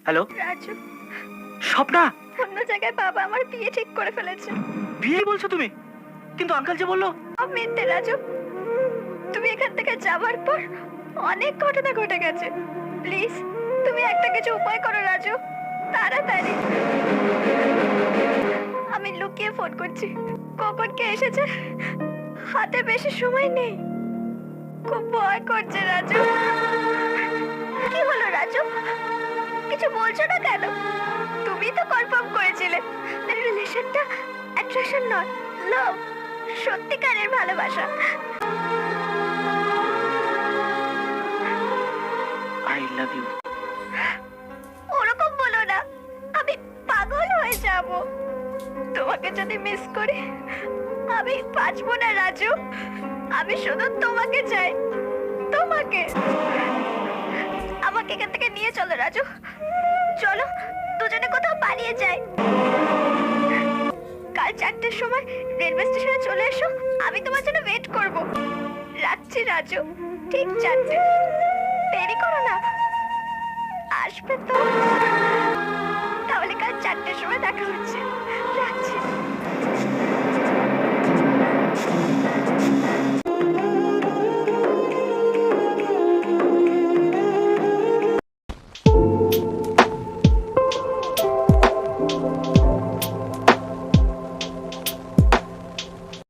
Hello Raju, Swapna, অন্য জায়গায় বাবা আমার বিয়ে ঠিক করে ফেলেছে। বিয়ে বলছো তুমি? কিন্তু আঙ্কেল যে বললো। মিথ্যে রাজু, তুমি এখান থেকে যাওয়ার পর অনেক ঘটনা ঘটে গেছে। প্লিজ তুমি একটা কিছু উপায় করো রাজু, তাড়াতাড়ি। আমি লুকিয়ে ফোন করছি, কখন কে এসেছে হাতে বেশি সময় নেই। খুব ভয় করছে রাজু। কি হলো রাজু, কিছু বলছো না কেন? তুমি তো কনফার্ম করেছিলে রিলেশনটা অ্যাট্রাকশন নয়, লাভ, সত্যিকারের ভালোবাসা। I love you. ওরকম বলো না, আমি পাগল হয়ে যাব। তোমাকে যদি মিস করি আমি বাঁচবো না রাজু। আমি শুধু তোমাকে চাই, তোমাকে। আমাকে এখান থেকে নিয়ে চলো রাজু, চলো দুজনে কোথাও পালিয়ে যাই। কাল 4টের সময় রেলওয়ে স্টেশনে চলে এসো, আমি তোমার জন্য ওয়েট করব। রাখছি রাজু, ঠিক 4টে, দেরি করো না। আসবে তো? তাহলে কাল 4টের সময় দেখা হচ্ছে।